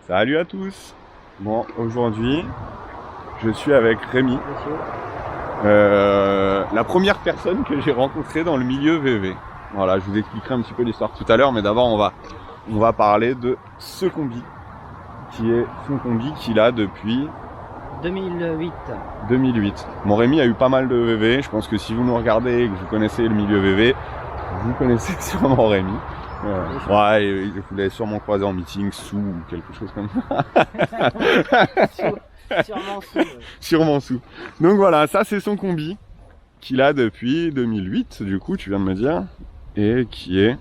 Salut à tous. Bon, aujourd'hui, je suis avec Rémi, la première personne que j'ai rencontrée dans le milieu VV. Voilà, je vous expliquerai un petit peu l'histoire tout à l'heure, mais d'abord on va parler de ce combi, qui est son combi qu'il a depuis 2008. 2008. Mon Rémi a eu pas mal de VV, je pense que si vous nous regardez et que vous connaissez le milieu VV, vous connaissez sûrement Rémi. Ouais, et vous l'avez sûrement croisé en meeting sous ou quelque chose comme ça. Sûrement sous. Sûrement sous. Donc voilà, ça c'est son combi qu'il a depuis 2008, du coup, tu viens de me dire, et qui est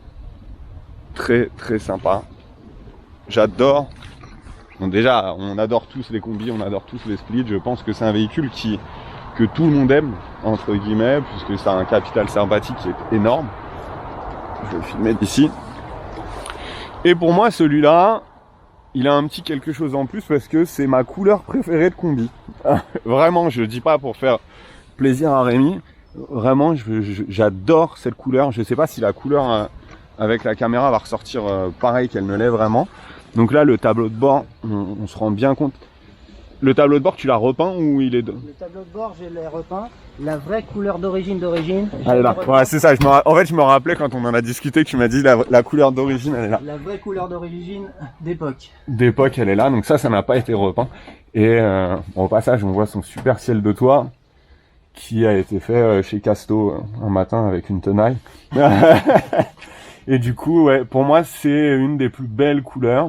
très très sympa. J'adore. Donc déjà, on adore tous les combis, on adore tous les splits. Je pense que c'est un véhicule que tout le monde aime, entre guillemets, puisque ça a un capital sympathique qui est énorme. Je vais le filmer d'ici. Et pour moi, celui-là, il a un petit quelque chose en plus parce que c'est ma couleur préférée de combi. Vraiment, je dis pas pour faire plaisir à Rémi. Vraiment, j'adore cette couleur. Je sais pas si la couleur avec la caméra va ressortir pareil qu'elle ne l'est vraiment. Donc là, le tableau de bord, on se rend bien compte. Le tableau de bord, tu l'as repeint ou il est... Le tableau de bord, je l'ai repeint. La vraie couleur d'origine. Elle est là. Ouais, c'est ça. En fait, je me rappelais quand on en a discuté que tu m'as dit la couleur d'origine, elle est là. La vraie couleur d'origine d'époque. D'époque, elle est là. Donc ça n'a pas été repeint. Et bon, au passage, on voit son super ciel de toit qui a été fait chez Casto un matin avec une tenaille. Et du coup, ouais, pour moi, c'est une des plus belles couleurs.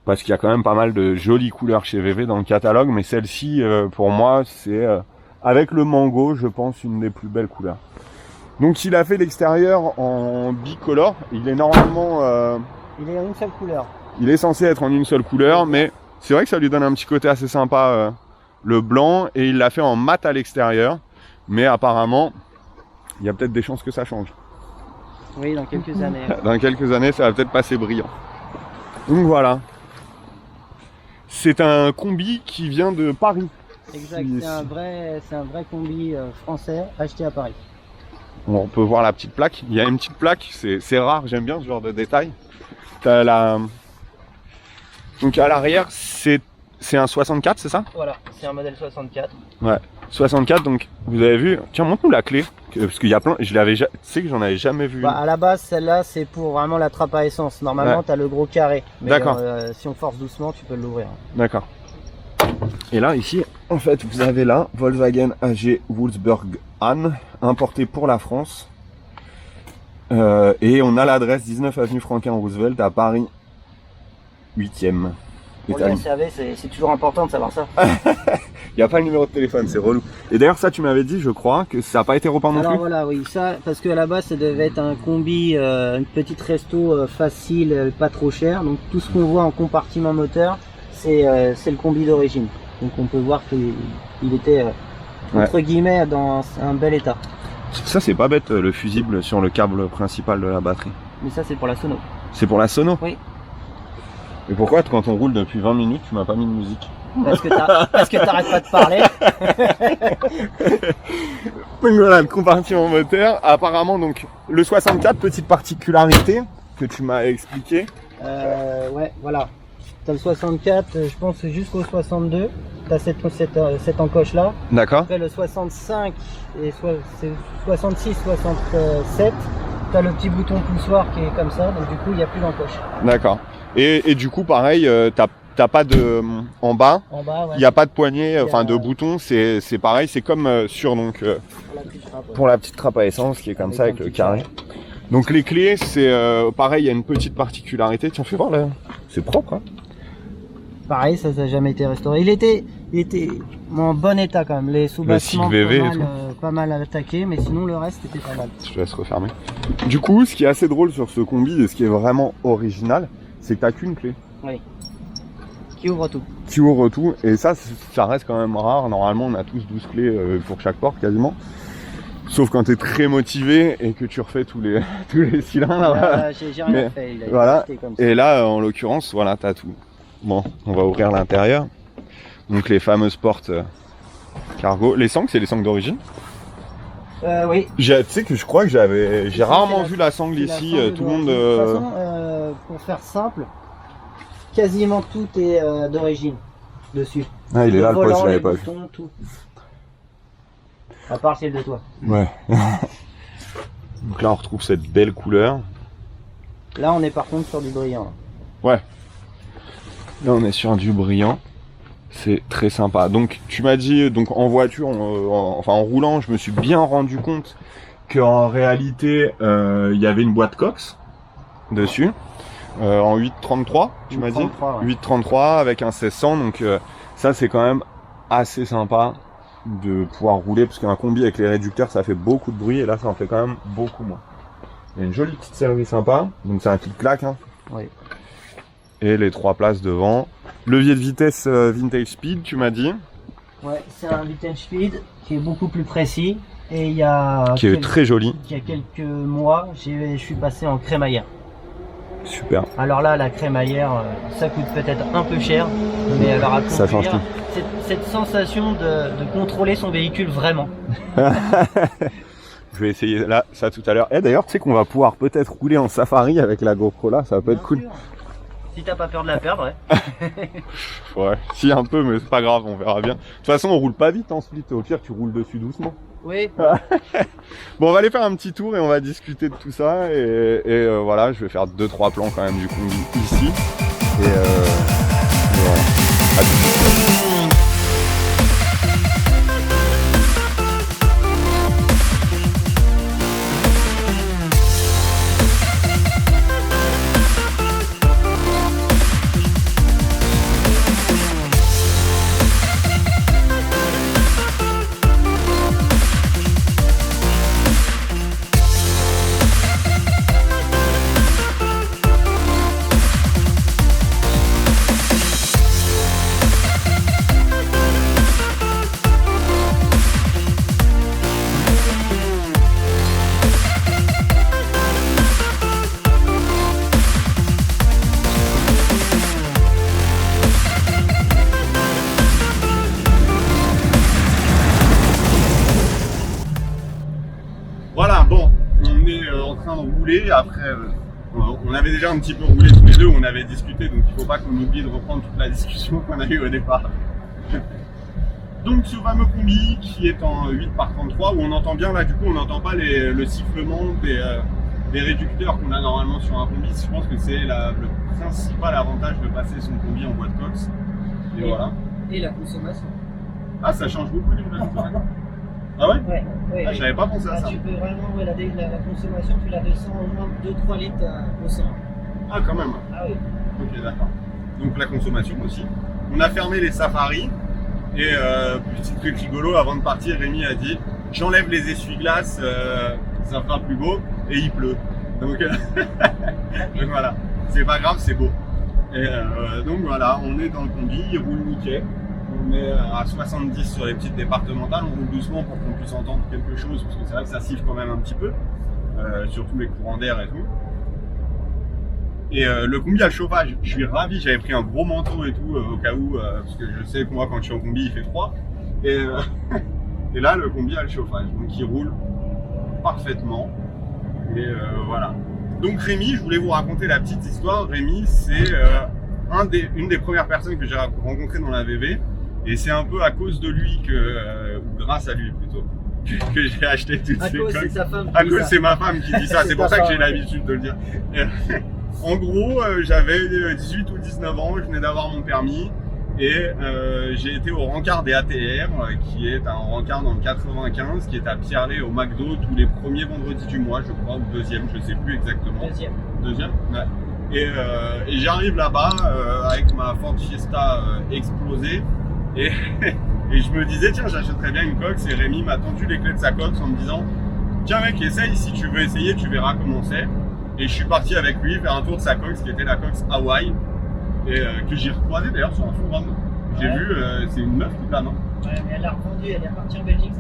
Parce qu'il y a quand même pas mal de jolies couleurs chez VV dans le catalogue. Mais celle-ci, pour moi, c'est... avec le mango, je pense, une des plus belles couleurs. Donc il a fait l'extérieur en bicolore. Il est normalement... il est en une seule couleur. Il est censé être en une seule couleur, mais c'est vrai que ça lui donne un petit côté assez sympa, le blanc. Et il l'a fait en mat à l'extérieur. Mais apparemment, il y a peut-être des chances que ça change. Oui, dans quelques années. Dans quelques années, ça va peut-être passer brillant. Donc voilà. C'est un combi qui vient de Paris. Exact, c'est un vrai combi français acheté à Paris. On peut voir la petite plaque. Il y a une petite plaque, c'est rare, j'aime bien ce genre de détail. T'as la... Donc à l'arrière, c'est un 64, c'est ça? Voilà, c'est un modèle 64. Ouais, 64, donc vous avez vu. Tiens, montre-nous la clé. Parce qu'il y a plein, tu sais que j'en avais jamais vu. Bah, à la base, celle-là, c'est pour vraiment la trappe à essence. Normalement, Ouais. tu as le gros carré. D'accord. Si on force doucement, tu peux l'ouvrir. D'accord. Et là, ici, en fait, vous avez là Volkswagen AG Wolfsburg Hahn, importé pour la France. Et on a l'adresse 19 avenue Franklin Roosevelt à Paris 8e. Pour les SAV, c'est toujours important de savoir ça. Il n'y a pas le numéro de téléphone, c'est relou. Et d'ailleurs, ça, tu m'avais dit, je crois, que ça n'a pas été repeint non plus. Alors voilà, oui, ça, parce qu'à la base, ça devait être un combi, une petite resto facile, pas trop cher. Donc tout ce qu'on voit en compartiment moteur, c'est le combi d'origine. Donc on peut voir qu'il était, entre guillemets, dans un bel état. Ça, c'est pas bête, le fusible sur le câble principal de la batterie. Mais ça, c'est pour la sono. C'est pour la sono? Oui. Et pourquoi, quand on roule depuis 20 minutes, tu m'as pas mis de musique? Parce que t'arrêtes pas de parler. Donc voilà, le compartiment moteur. Apparemment, donc, le 64, petite particularité que tu m'as expliqué. Ouais, voilà. T'as le 64, je pense jusqu'au 62. T'as cette encoche là. D'accord. Après le 65 et 66, 67. T'as le petit bouton poussoir qui est comme ça. Donc du coup, il n'y a plus d'encoche. D'accord. Et du coup, pareil, t'as pas de... En bas, en bas, ouais. Il n'y a pas de poignée, enfin de bouton, c'est pareil, c'est comme sur donc pour la petite trappe à essence qui est comme ça avec le carré. Donc les clés, c'est pareil, il y a une petite particularité. Tiens, fais voir là, c'est propre. Hein. Pareil, ça n'a jamais été restauré. Il était en bon état quand même. Les sous-bâtiments pas mal attaqués, mais sinon le reste était pas mal. Je te laisse refermer. Du coup, ce qui est assez drôle sur ce combi et ce qui est vraiment original, c'est que t'as qu'une clé. Oui. Qui ouvre tout. Qui ouvre tout, et ça reste quand même rare. Normalement, on a tous 12 clés pour chaque porte quasiment. Sauf quand tu es très motivé et que tu refais tous les cylindres. J'ai rien fait. Voilà. Comme ça. Et là, en l'occurrence, voilà, t'as tout. Bon, on va ouvrir l'intérieur. Donc les fameuses portes cargo. Les sangles, c'est les sangles d'origine? Oui. Tu sais que je crois que j'ai rarement vu la sangle ici. Tout le monde. De toute façon, pour faire simple, quasiment tout est d'origine dessus. Ah, il est là le poste, volant, je l'avais les pas vu. boutons, tout. À part celle de toi. Ouais. Donc là, on retrouve cette belle couleur. Là, on est par contre sur du brillant. Ouais. Là, on est sur du brillant. C'est très sympa. Donc, tu m'as dit, donc en voiture, en roulant, je me suis bien rendu compte qu'en réalité, il y avait une boîte Cox dessus. En 833, tu m'as dit 833, ouais. 833 avec un 1600. Donc, ça, c'est quand même assez sympa de pouvoir rouler parce qu'un combi avec les réducteurs, ça fait beaucoup de bruit et là, ça en fait quand même beaucoup moins. Il y a une jolie petite sellerie sympa. Donc, c'est un clic-clac, hein. Oui. Et les 3 places devant. Levier de vitesse Vintage Speed, tu m'as dit. Ouais, c'est un Vintage Speed qui est beaucoup plus précis. Et il y a Qui est très joli. Il y a quelques mois, je suis passé en crémaillère. Super. Alors là, la crémaillère, ça coûte peut-être un peu cher, mais alors à Ça change conduire, tout. cette sensation de contrôler son véhicule vraiment. Je vais essayer là, ça tout à l'heure. Et d'ailleurs, tu sais qu'on va pouvoir peut-être rouler en safari avec la GoPro là, ça peut être cool. Sûr. Si t'as pas peur de la perdre, ouais. Ouais, si un peu, mais c'est pas grave, on verra bien. De toute façon, on roule pas vite en split, au pire, tu roules dessus doucement. Oui. Bon, on va aller faire un petit tour et on va discuter de tout ça. Et voilà, je vais faire 2-3 plans quand même du combi ici. Et voilà. À tout de suite. Voilà, bon, on est en train de rouler. Après, on avait déjà un petit peu roulé tous les deux, on avait discuté, donc il ne faut pas qu'on oublie de reprendre toute la discussion qu'on a eue au départ. Donc ce fameux combi qui est en 8x33, où on entend bien, là du coup on n'entend pas le sifflement des réducteurs qu'on a normalement sur un combi. Je pense que c'est le principal avantage de passer son combi en boîte Cox. Et voilà. Et la consommation. Ah, ça change beaucoup au niveau de la consommation. Ah ouais? Ouais. Ah, j'avais pas pensé à ça. Tu peux vraiment, ouais, la consommation, tu la descends au moins 2-3 litres au 100. Ah, quand même. Ah oui. Ok, d'accord. Donc la consommation aussi. On a fermé les safaris et petit truc rigolo, avant de partir, Rémi a dit j'enlève les essuie-glaces, ça fera plus beau, et il pleut. Donc, donc voilà, c'est pas grave, c'est beau. Et donc voilà, on est dans le combi, il roule nickel. On est à 70 sur les petites départementales, on roule doucement pour qu'on puisse entendre quelque chose, parce que c'est vrai que ça siffle quand même un petit peu, surtout les courants d'air et tout. Et le combi a le chauffage, je suis ravi, j'avais pris un gros manteau et tout au cas où, parce que je sais que moi quand je suis en combi il fait froid. Et là le combi a le chauffage, donc il roule parfaitement. Et voilà. Donc Rémi, je voulais vous raconter la petite histoire. Rémi, c'est une des premières personnes que j'ai rencontrées dans la VV. Et c'est un peu à cause de lui ou grâce à lui plutôt, que j'ai acheté toutes ces coques. C'est sa femme. À cause c'est ma femme qui dit ça, c'est pour ça que j'ai l'habitude de le dire. En gros, j'avais 18 ou 19 ans, je venais d'avoir mon permis et j'ai été au rencard des ATR, qui est un rencard dans le 95, qui est à Pierrelet au McDo tous les premiers vendredis du mois, je crois, ou deuxième, je sais plus exactement. Deuxième. Ouais. Et j'arrive là-bas avec ma Ford Fiesta explosée et je me disais tiens, j'achèterais bien une Cox, et Rémi m'a tendu les clés de sa Cox en me disant tiens mec, essaye, si tu veux essayer tu verras comment c'est. Et je suis parti avec lui faire un tour de sa Cox qui était la Cox Hawaii et que j'ai recroisé d'ailleurs sur un forum. J'ai vu, c'est une meuf qui là, non? Ouais, mais elle a revendu, elle est repartie en Belgique,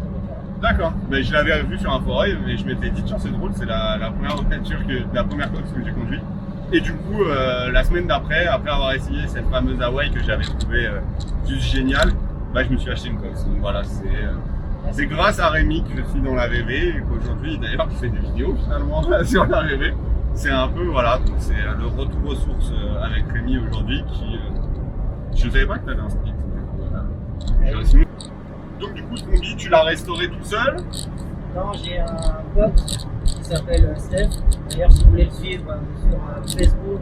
d'accord, mais je l'avais vu sur un forum et je m'étais dit tiens c'est drôle, c'est la première voiture la première Cox que j'ai conduite. Et du coup la semaine d'après, après avoir essayé cette fameuse Hawaii que j'avais trouvée juste géniale, bah, je me suis acheté une Cox. Donc voilà, c'est grâce à Rémi que je suis dans la VV et qu'aujourd'hui d'ailleurs je fais des vidéos finalement sur la VV. c'est un peu, voilà, donc c'est le retour aux sources avec Rémi aujourd'hui qui... je savais pas que t'avais un split. Donc du coup, ce combi, tu l'as restauré tout seul? Non, j'ai un pote qui s'appelle Steph. D'ailleurs, si vous voulez le suivre sur Facebook,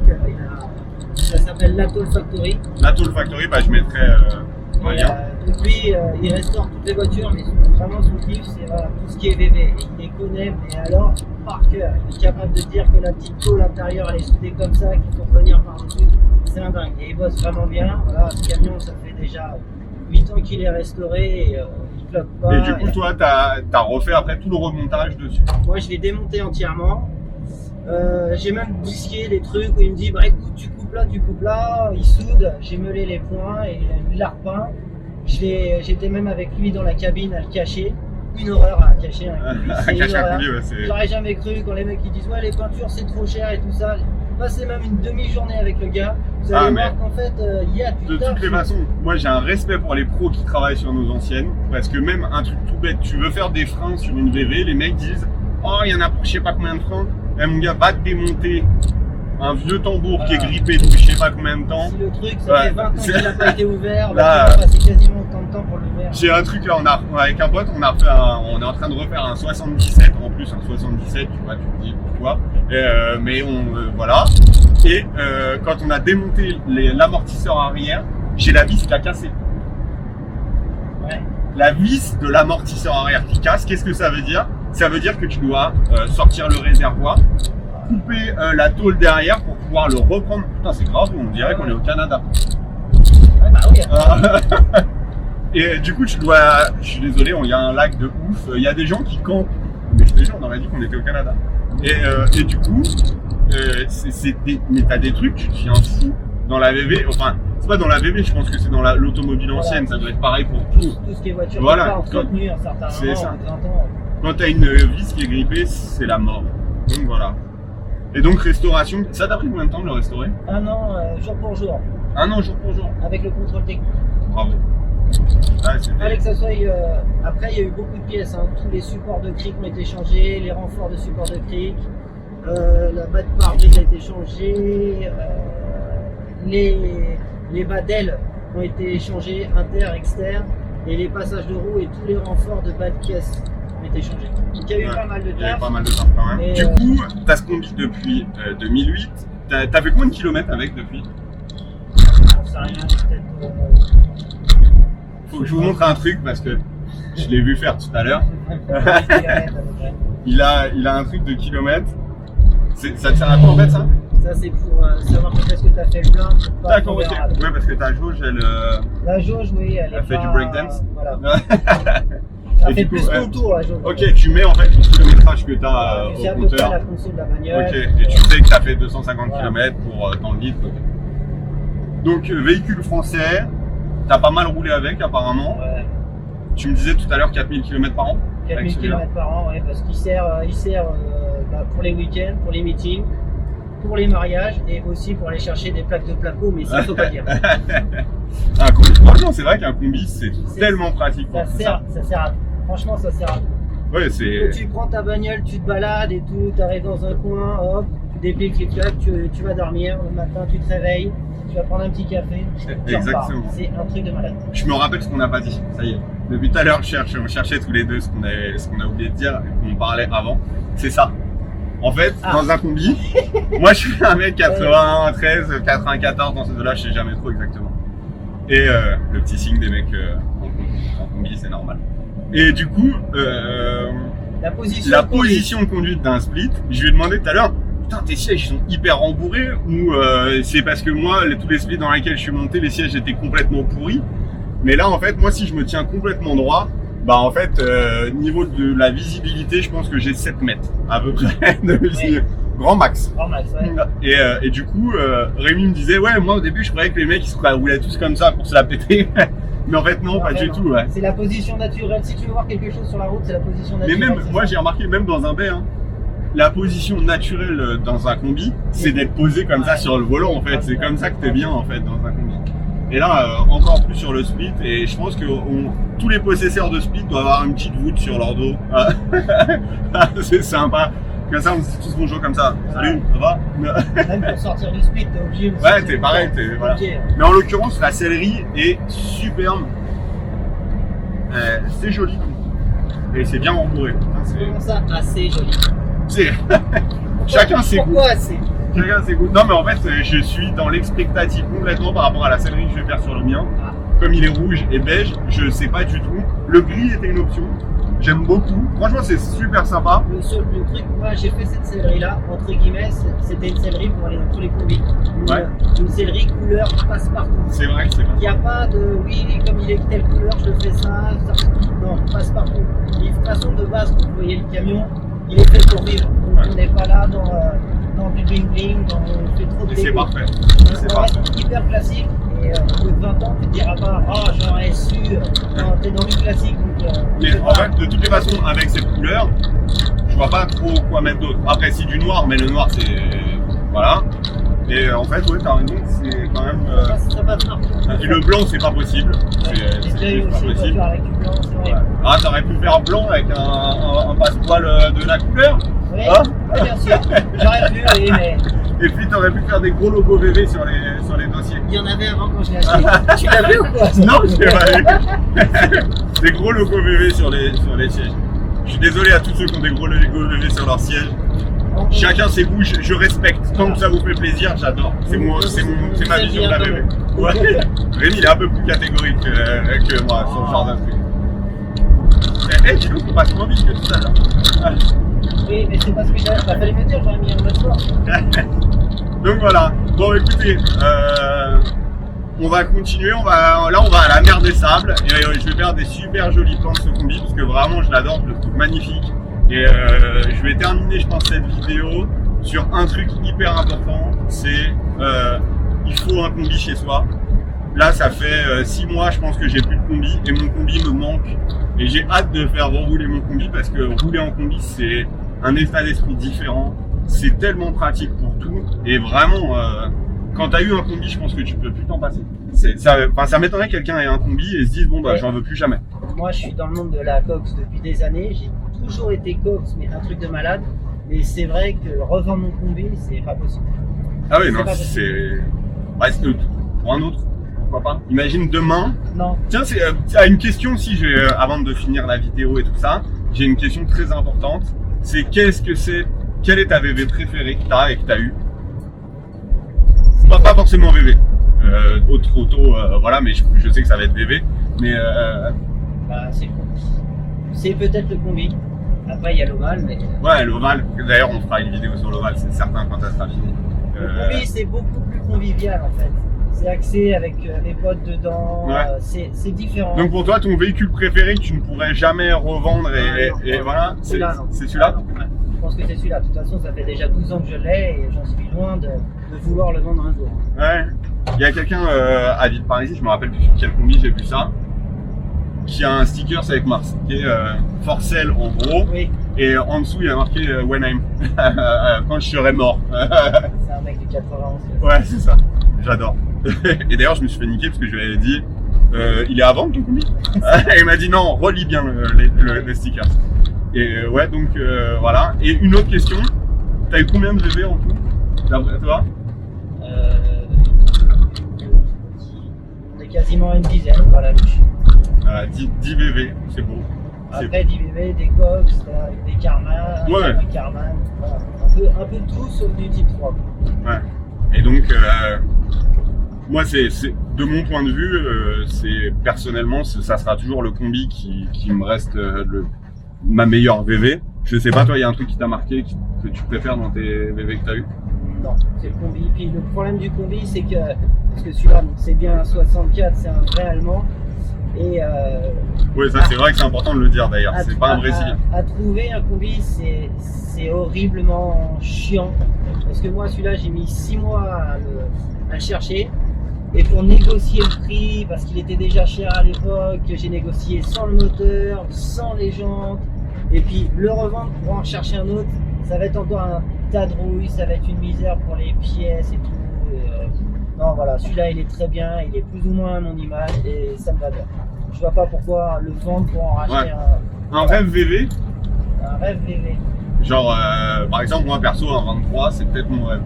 ça s'appelle l'Atoll Factory. L'Atoll Factory, bah, je mettrai un lien. Donc lui, il restaure toutes les voitures, mais vraiment son kiff, c'est voilà, tout ce qui est VV. Et il les connaît, mais alors par cœur. Il est capable de dire que la petite tôle intérieure, elle est soudée comme ça, qu'il faut revenir par-dessus. C'est un dingue. Et il bosse vraiment bien. Voilà, ce camion, ça fait déjà 8 ans qu'il est restauré et il flotte pas. Et du coup, toi, t'as refait après tout le remontage dessus? Moi, je l'ai démonté entièrement. J'ai même disqué des trucs où il me dit bah écoute, tu coupes là, il soude, j'ai meulé les points et il l'a repeint. J'étais même avec lui dans la cabine à le cacher. Une horreur à cacher un combi, c'est une horreur. J'aurais jamais cru quand les mecs ils disent ouais les peintures c'est trop cher et tout ça. J'ai passé même une demi-journée avec le gars. Vous allez voir qu'en fait il y a du de toutes les façons, moi j'ai un respect pour les pros qui travaillent sur nos anciennes. Parce que même un truc tout bête, tu veux faire des freins sur une VV, les mecs disent oh il y en a pour je sais pas combien de freins. Eh mon gars, va te démonter un vieux tambour qui est grippé depuis je sais pas combien de temps. Si le truc, ça fait 20 ans qu'il n'a pas été ouvert, là, tu vas passer quasiment autant de temps pour l'ouvrir. J'ai un truc là, avec un pote, on est en train de refaire un 77 en plus, un 77, tu vois, tu te dis pourquoi. Mais voilà. Et quand on a démonté l'amortisseur arrière, j'ai la vis qui a cassé. Ouais. La vis de l'amortisseur arrière qui casse, qu'est-ce que ça veut dire? Ça veut dire que tu dois sortir le réservoir, couper la tôle derrière pour pouvoir le reprendre. Putain, c'est grave, on dirait qu'on est au Canada. Ouais, bah oui. Et du coup, je suis désolé, il y a un lac de ouf. Il y a des gens qui campent. Mais je te jure, on aurait dit qu'on était au Canada. Et du coup, mais t'as des trucs, tu deviens fou dans la VV. Enfin, c'est pas dans la VV, je pense que c'est dans l'automobile ancienne. Ça doit être pareil pour tout. Tout ce qui est voiture, voilà, pas entretenu un certain c'est ça. moment. Quand t'as une vis qui est grippée, c'est la mort. Donc voilà. Et donc restauration, ça t'a pris combien de temps de le restaurer? Un an, jour pour jour. Un an, jour pour jour. Avec le contrôle technique. Bravo. Ah, il fallait que ça soit. Après, il y a eu beaucoup de pièces. Hein. Tous les supports de cric ont été changés, les renforts de supports de cric, la bas de pare-brise a été changée, les bas d'ailes ont été changés, inter, externe, et les passages de roues et tous les renforts de bas de caisse ont été changés. Donc il y a eu pas mal de taf. Il y a eu pas mal de taf quand même. Et du coup, t'as ce combi depuis 2008. T'as fait combien de kilomètres avec depuis? J'en sais rien, peut-être. Faut que je vous montre un truc parce que je l'ai vu faire tout à l'heure. il a un truc de kilomètres. Ça te sert à quoi en fait ça? Ça c'est pour savoir quand est-ce que tu as fait le plein. D'accord, ok. Ouais, parce que ta jauge, la jauge, oui, elle fait du breakdance. Voilà. Ça fait plus ton tour la jauge. Ok, tu mets en fait le kilométrage que tu as au compteur. C'est la console de la bagnole. Ok, et tu sais que tu as fait 250 km pour dans le litre. Donc véhicule français, tu as pas mal roulé avec apparemment. Ouais. Tu me disais tout à l'heure 4000 km par an? 4000 km par an, ouais, parce qu'il sert pour les week-ends, pour les meetings, pour les mariages et aussi pour aller chercher des plaques de placo, mais ça il faut pas dire. Un combi, franchement, c'est vrai qu'un combi c'est tellement pratique. Ça sert à tout. Franchement, ça sert à tout. Ouais, c'est. Tu prends ta bagnole, tu te balades et tout, tu arrives dans un coin, hop, tu déplies le clic-clac, tu vas dormir, le matin tu te réveilles, tu vas prendre un petit café. Exactement. C'est un truc de malade. Je me rappelle ce qu'on n'a pas dit, ça y est. Depuis tout à l'heure, on cherchait tous les deux ce qu'on a oublié de dire et qu'on parlait avant. C'est ça. En fait, dans un combi, moi je suis un mec 93, 94, dans ces deux-là, je sais jamais trop exactement. Et le petit signe des mecs en combi, c'est normal. Et du coup, la position de conduite d'un split, je lui ai demandé tout à l'heure, putain, tes sièges ils sont hyper rembourrés ou c'est parce que moi, tous les splits dans lesquels je suis monté, les sièges étaient complètement pourris. Mais là, en fait, moi, si je me tiens complètement droit, bah en fait, niveau de la visibilité, je pense que j'ai 7 mètres à peu près de visibilité. Grand max. Grand max, ouais. Et du coup, Rémi me disait, ouais, moi au début, je croyais que les mecs ils se roulaient tous comme ça pour se la péter. Mais en fait, non, pas du tout. Ouais. C'est la position naturelle. Si tu veux voir quelque chose sur la route, c'est la position naturelle. Mais même, moi, j'ai remarqué, même dans un B, hein, la position naturelle dans un combi, c'est d'être posé comme ça sur le volant, en fait. C'est comme ça que t'es bien, en fait, dans un combi. Et là, encore plus sur le split, et je pense que tous les possesseurs de split doivent avoir une petite voûte sur leur dos. C'est sympa. Comme ça, on se dit tous bonjour comme ça. Salut, ça va? Même pour sortir du split, t'es obligé aussi. Ouais, t'es pareil, voilà. Mais en l'occurrence, la céleri est superbe. C'est joli. Et c'est bien rembourré. Comment ça, assez joli? C'est... Chacun ses goûts. Pourquoi assez? Chacun ses goûts. Non, mais en fait, je suis dans l'expectative complètement par rapport à la céleri que je vais faire sur le mien. Comme il est rouge et beige, je sais pas du tout. Le gris était une option. J'aime beaucoup. Franchement, c'est super sympa. Le truc, moi, j'ai fait cette céleri-là, entre guillemets, c'était une céleri pour aller dans tous les combis. Une céleri couleur passe-partout. C'est vrai. Il n'y a pas de, oui, comme il est telle couleur, je fais ça. Non, passe-partout. Et de toute façon, de base, quand vous voyez le camion, il est fait pour vivre. Donc, on n'est pas là dans du bling-bling, on fait trop de c'est parfait. C'est reste hyper classique. Et au bout de 20 ans, tu ne te diras pas, oh, j'aurais su. Non, t'es dans du classique. Donc, mais en fait, de toutes les façons, avec cette couleur, je vois pas trop quoi mettre d'autre. Après, c'est du noir, mais le noir, c'est. Voilà. Et en fait, ouais, t'as raison, c'est quand même. Ça passe partout. Et le blanc, c'est pas possible. C'est juste pas possible. Avec du blanc, c'est horrible. Ah, t'aurais pu faire blanc avec un passepoil de la couleur. Oui, hein oui, bien sûr. J'aurais pu, oui, mais. Et puis t'aurais pu faire des gros logos VV sur les dossiers. Il y en avait avant quand je l'ai acheté. Tu l'as vu ou quoi? Non, je l'ai pas vu. Des gros logos VV sur les sièges. Je suis désolé à tous ceux qui ont des gros logos VV sur leur siège. Chacun ses goûts, je respecte. Tant que ça vous fait plaisir, j'adore. C'est ma vision de la VV. Ouais. Rémi, il est un peu plus catégorique que moi sur ce genre d'un truc. Eh, dis donc, on passe moins vite que tout ça là. Oui, mais c'est parce que t'as fallu me dire, j'aurais mis un autre soir. Donc voilà. Bon, écoutez, on va continuer. Là, on va à la mer des sables. Et je vais faire des super jolis plans de ce combi parce que vraiment, je l'adore, je le trouve magnifique. Et je vais terminer, je pense, cette vidéo sur un truc hyper important. C'est il faut un combi chez soi. Là, ça fait 6 mois, je pense que j'ai plus de combi et mon combi me manque. Et j'ai hâte de faire rerouler mon combi parce que rouler en combi, c'est un état d'esprit différent. C'est tellement pratique pour tout. Et vraiment, quand tu as eu un combi, je pense que tu peux plus t'en passer. Ça m'étonnerait que quelqu'un ait un combi et se dise, bon, bah, j'en veux plus jamais. Moi, je suis dans le monde de la cox depuis des années. J'ai toujours été cox, mais un truc de malade. Et c'est vrai que revendre mon combi, c'est pas possible. Ah oui, non, c'est... Ouais, pour un autre. Pas. Imagine demain. Non. Tiens, c'est une question aussi, avant de finir la vidéo et tout ça, j'ai une question très importante. C'est quelle est ta VV préférée que t'as et que t'as eu? Pas forcément VV. Auto, voilà, mais je sais que ça va être VV. Mais bah, c'est peut-être le combi. Après, il y a l'Oval, mais. Ouais, l'Oval. D'ailleurs, on fera une vidéo sur l'Oval, c'est certain quand ça sera fini. Le combi, c'est beaucoup plus convivial en fait. C'est axé avec les potes dedans, ouais. C'est différent. Donc pour toi, ton véhicule préféré que tu ne pourrais jamais revendre et voilà, c'est celui-là ouais. Je pense que c'est celui-là. De toute façon, ça fait déjà 12 ans que je l'ai et j'en suis loin de vouloir le vendre un jour. Ouais. Il y a quelqu'un à Villeparisis, je me rappelle plus sur quel combi j'ai vu ça, qui a un sticker avec marqué For Sale en gros. Oui. Et en dessous, il y a marqué When I'm quand je serai mort. C'est un mec de 91. Ouais, c'est ça. J'adore. Et d'ailleurs, je me suis fait niquer parce que je lui avais dit il est à vendre ton combi? Et il m'a dit non, relis bien le sticker. Et ouais, donc voilà. Et une autre question, t'as eu combien de VV en tout d'après toi? On est quasiment une dizaine, voilà. 10 VV, c'est beau. Après 10 VV, des cox, des Karman, ouais. Des Karman, voilà. un peu de tout sauf du type 3. Ouais. Et donc moi, c'est de mon point de vue, c'est personnellement, ça sera toujours le combi qui me reste ma meilleure VV. Je sais pas, toi, il y a un truc qui t'a marqué, que tu préfères dans tes VV que t'as eu? Non, c'est le combi. Puis le problème du combi, c'est que, parce que celui-là, c'est bien un 64, c'est un vrai allemand. Et oui, ça c'est vrai que c'est important de le dire d'ailleurs, c'est pas un vrai civil. À trouver un combi, c'est horriblement chiant. Parce que moi, celui-là, j'ai mis 6 mois à le chercher. Et pour négocier le prix, parce qu'il était déjà cher à l'époque, j'ai négocié sans le moteur, sans les jantes. Et puis le revendre pour en chercher un autre, ça va être encore un tas de rouille, ça va être une misère pour les pièces et tout. Non, voilà, celui-là il est très bien, il est plus ou moins à mon image et ça me va bien. Je vois pas pourquoi le vendre pour en racheter un rêve VV. Un rêve VV. Genre, par exemple, moi perso, un 23, c'est peut-être mon rêve.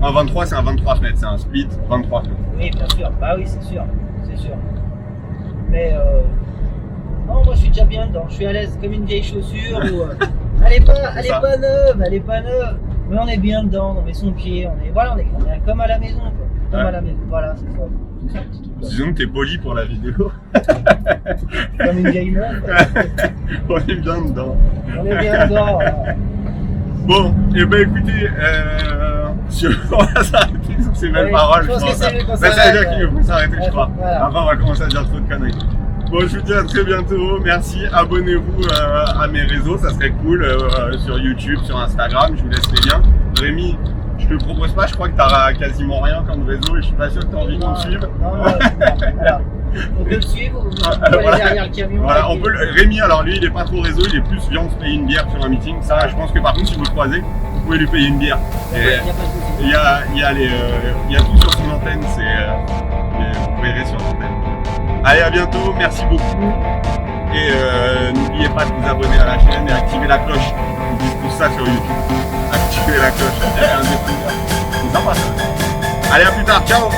Un 23, c'est un 23 fenêtres, c'est un split 23 fenêtres. Oui, bien sûr. Bah oui, c'est sûr. C'est sûr. Mais non, moi je suis déjà bien dedans. Je suis à l'aise comme une vieille chaussure. Où, elle est pas neuve. Mais on est bien dedans. On met son pied. On est comme à la maison. Quoi. Comme à la maison. Voilà, c'est ça. Disons que t'es poli pour la vidéo. Comme une vieille meuf. On est bien dedans. On est bien dedans. Voilà. Bon, et ben écoutez, on va s'arrêter sur ces belles paroles. Je pense que c'est mieux qu'on ça veut s'arrête, dire qu'il faut s'arrêter, je crois. Voilà. Après, on va commencer à dire trop de conneries. Bon, je vous dis à très bientôt. Merci. Abonnez-vous à mes réseaux, ça serait cool. Sur YouTube, sur Instagram, je vous laisse les liens. Rémi, je te propose pas, je crois que t'as quasiment rien comme réseau et je suis pas sûr que t'as envie de me suivre. Non, voilà. On peut le suivre, on peut aller derrière le camion. Voilà, on peut Rémi, alors lui, il est pas trop réseau, il est plus viande, se payer une bière sur un meeting. Ça, je pense que par contre, si vous le croisez, vous pouvez lui payer une bière. Il y a tout sur son antenne, vous verrez sur l'antenne. Allez, à bientôt, merci beaucoup. Et n'oubliez pas de vous abonner à la chaîne et activer la cloche. Ils disent tout ça sur YouTube. Activez la cloche. C'est sympa ça. Allez, à plus tard, ciao.